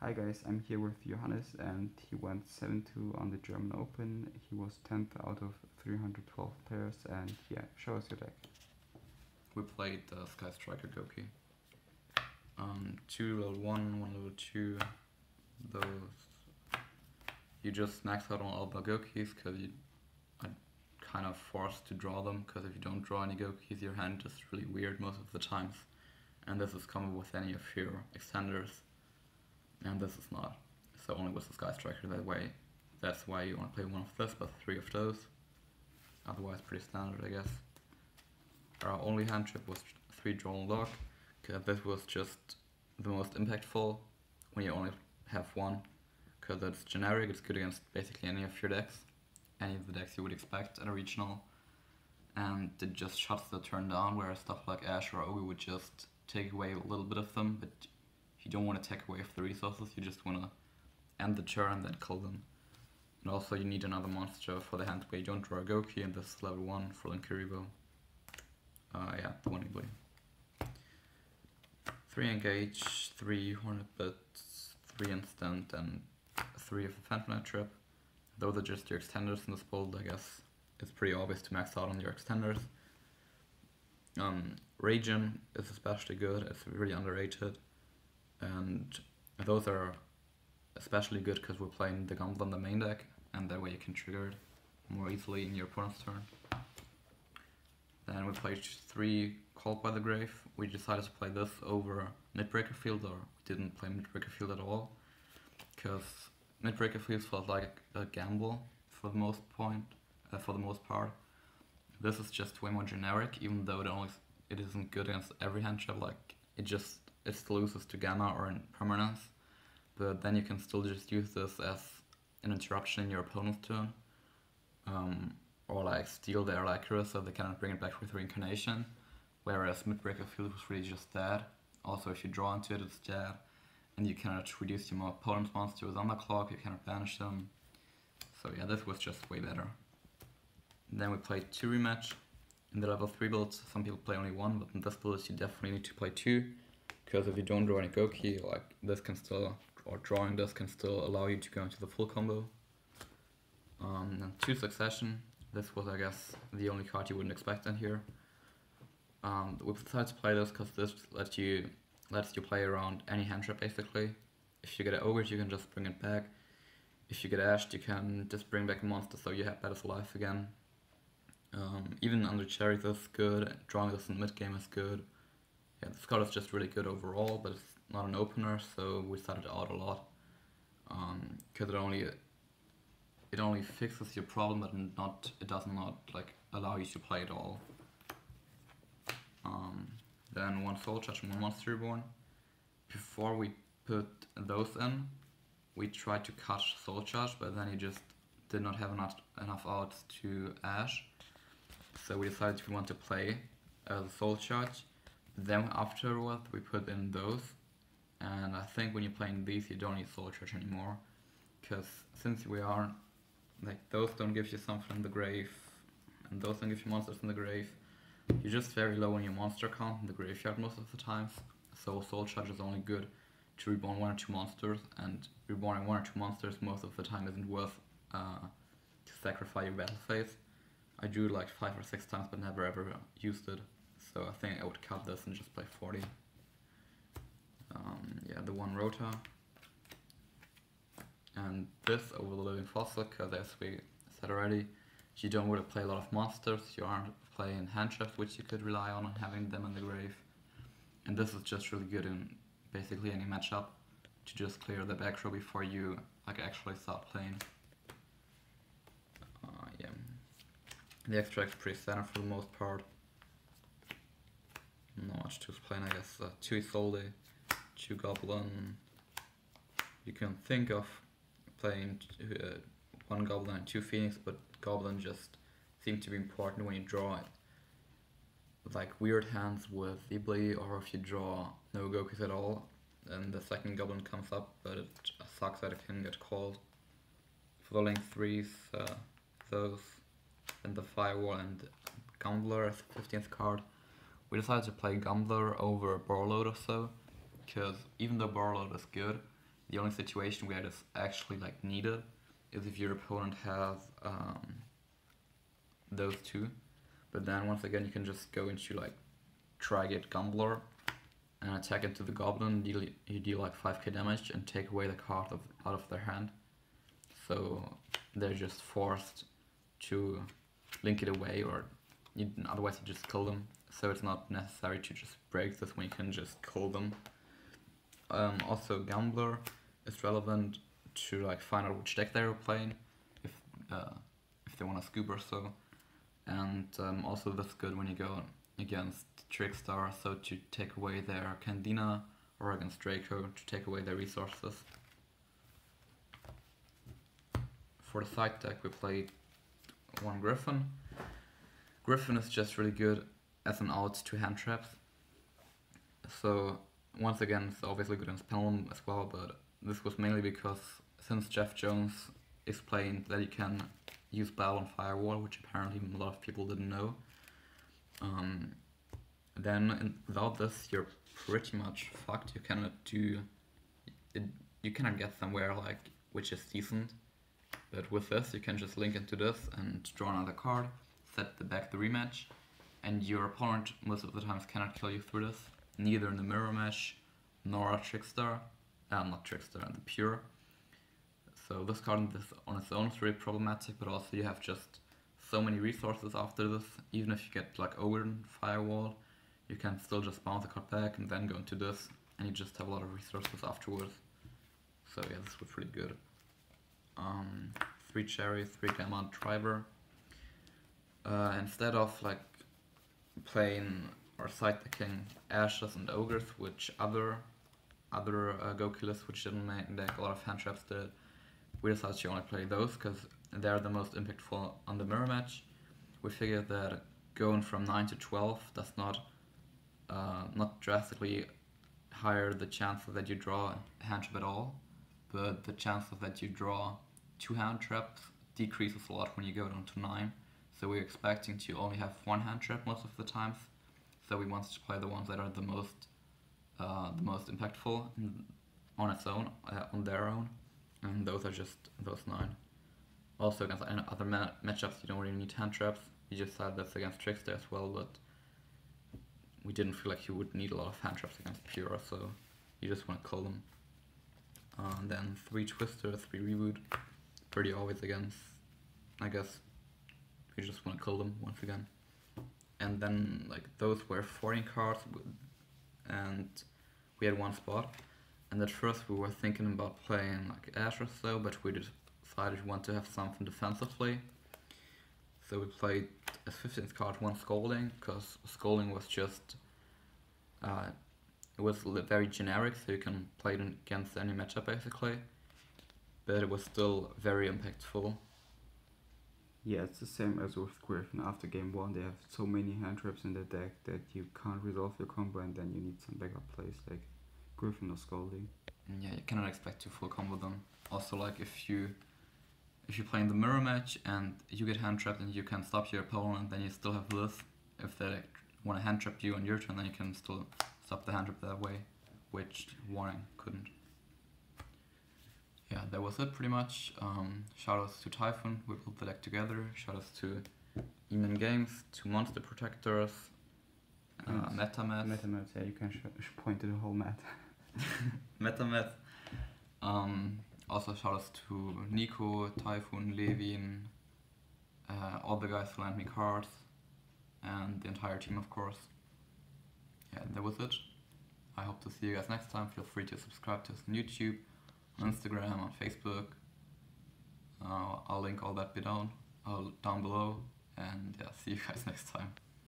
Hi guys, I'm here with Johannes and he went 7-2 on the German Open. He was 10th out of 312 players and yeah, show us your deck. We played Sky Striker Gouki. 2 level 1, 1 level 2. Those you just max out on all the Goukis because you are kind of forced to draw them, because if you don't draw any Goukis your hand is really weird most of the times. And this is common with any of your extenders. And this is not. So only with the Sky Striker that way. That's why you want to play one of this, but 3 of those. Otherwise pretty standard, I guess. Our only hand trip was 3 draw and lock. This was just the most impactful when you only have one. Because it's generic, it's good against basically any of your decks. Any of the decks you would expect at a regional. And it just shuts the turn down, whereas stuff like Ash or Ogi would just take away a little bit of them, but you don't want to take away the resources, you just want to end the turn and then kill them. And also you need another monster for the hand where you don't draw a Gouki, and this is level 1 for Linkuribo. Yeah, the one you play. 3 engage, 3 hornet bits, 3 instant, and 3 of the Phantom trip. Those are just your extenders in this build, I guess. It's pretty obvious to max out on your extenders. Regen is especially good, it's really underrated. And those are especially good because we're playing the Gumball on the main deck, and that way you can trigger it more easily in your opponent's turn. Then we played 3 Called by the Grave. We decided to play this over Midbreaker Field, or we didn't play Midbreaker Field at all, because Midbreaker Field felt like a gamble for the most part. This is just way more generic, even though it isn't good against every hand trap. Like it still loses to Gamma or in permanence, but then you can still just use this as an interruption in your opponent's turn, or like steal their Lycra so they cannot bring it back with Reincarnation, whereas Midbreaker Field was really just dead. Also if you draw into it, it's dead, and you cannot reduce your opponent's monsters on the clock, you cannot banish them. So yeah, this was just way better. And then we played 2 rematch. In the level 3 builds, some people play only 1, but in this build you definitely need to play 2. Because if you don't draw any Gouki, like this can still, or drawing this can still allow you to go into the full combo. And 2 succession. This was, I guess, the only card you wouldn't expect in here. We decided to play this because this lets you play around any hand trap basically. If you get an ogre, you can just bring it back. If you get ashed, you can just bring back a monster so you have Battle's Life again. Even under Cherry this is good. Drawing this in mid game is good. Yeah, this card is just really good overall, but it's not an opener, so we started out a lot. Because it only fixes your problem, but it does not like allow you to play it all. Then 1 Soul Charge and 1 Monster Reborn. Before we put those in, we tried to cut Soul Charge, but then he just did not have enough outs to Ash. So we decided we want to play the Soul Charge. Then afterward we put in those, and I think when you're playing these you don't need Soul Charge anymore, because since we are like those don't give you something in the grave, and those don't give you monsters in the grave, you're just very low on your monster count in the graveyard most of the times. So Soul Charge is only good to reborn 1 or 2 monsters, and reborning 1 or 2 monsters most of the time isn't worth to sacrifice your battle phase. I drew like 5 or 6 times but never ever used it. So I think I would cut this and just play 40. Yeah, the 1 Rota. And this over the Living Fossil, because as we said already, you don't really play a lot of monsters, you aren't playing hand traps which you could rely on having them in the grave. And this is just really good in basically any matchup, to just clear the back row before you like actually start playing. Yeah. The extract's pretty standard for the most part. Not much to explain, I guess. 2 Isolde, 2 Goblin. You can think of playing 1 Goblin and 2 Phoenix, but Goblin just seems to be important when you draw like weird hands with Ibli, or if you draw no Gokis at all, and the second Goblin comes up, but it sucks that it can get called. For the link 3s, those, and the Firewall and Gumbler as the 15th card. We decided to play Gumbler over Borload or so, because even though Borload is good, The only situation where it is actually like needed is if your opponent has those two. But then once again you can just go into like Tri-Gate Gambler and attack into the Goblin, you deal like 5k damage and take away the card out of their hand. So they're just forced to link it away, or otherwise you just kill them. So it's not necessary to just break this when you can just kill them. Also Gambler is relevant to like find out which deck they're playing, if they want to scoop or so. And also that's good when you go against Trickstar, so to take away their Candina, or against Draco to take away their resources. For the side deck we played one Griffin. Griffin is just really good as an out to hand traps. So once again it's obviously good against Pendulum as well, but this was mainly because since Jeff Jones explained that you can use Battle on Firewall, which apparently a lot of people didn't know, then without this you're pretty much fucked. You cannot do it, you cannot get somewhere like which is decent, but with this you can just link into this and draw another card, set back the rematch, and your opponent most of the times cannot kill you through this, neither in the mirror match nor a Trickstar, not Trickstar, and the Pure. So this card on its own is really problematic, but also you have just so many resources after this. Even if you get like Odin Firewall, you can still just bounce the card back and then go into this, and you just have a lot of resources afterwards. So yeah, this was pretty good. 3 Cherry, 3 Gamma Driver. Instead of like playing or side decking Ashes and Ogres, which other Gouki lists which didn't make a lot of hand traps did, we decided to only play those because they're the most impactful on the mirror match. We figured that going from 9 to 12 does not drastically higher the chances that you draw a hand trap at all, but the chances that you draw 2 hand traps decreases a lot when you go down to 9. So we're expecting to only have 1 hand trap most of the times. So we wanted to play the ones that are the most impactful on its own, on their own, and those are just those 9. Also against other matchups you don't really need hand traps. You just had this against Trickster as well, but we didn't feel like you would need a lot of hand traps against Pura, so you just want to kill them. Then 3 Twister, 3 Reboot, pretty always against, I guess, you just want to kill them once again. And then like those were 14 cards, and we had 1 spot. And at first we were thinking about playing like Ash or so, but we decided we want to have something defensively. So we played as 15th card 1 Scolding, because Scolding was just, it was very generic, so you can play it against any matchup basically, but it was still very impactful. Yeah, it's the same as with Griffin. After game 1 they have so many hand traps in the deck that you can't resolve your combo, and then you need some backup plays like Griffin or Scolding. Yeah, you cannot expect to full combo them. Also, like if you play in the mirror match and you get hand trapped and you can stop your opponent, then you still have this. If they want to hand trap you on your turn, then you can still stop the hand trap that way, which Warning couldn't. Yeah, that was it pretty much. Shoutouts to Tayfun, we built the deck together. Shoutouts to E-ManGames, to Monster Protectors, MetaMath. MetaMath, yeah, you can point to the whole mat. MetaMath. Also shoutouts to Nico, Tayfun, Levin, all the guys who lent me cards, and the entire team of course. Yeah, that was it. I hope to see you guys next time. Feel free to subscribe to us on YouTube, on Instagram, on Facebook. I'll link all that down below, and yeah, see you guys next time.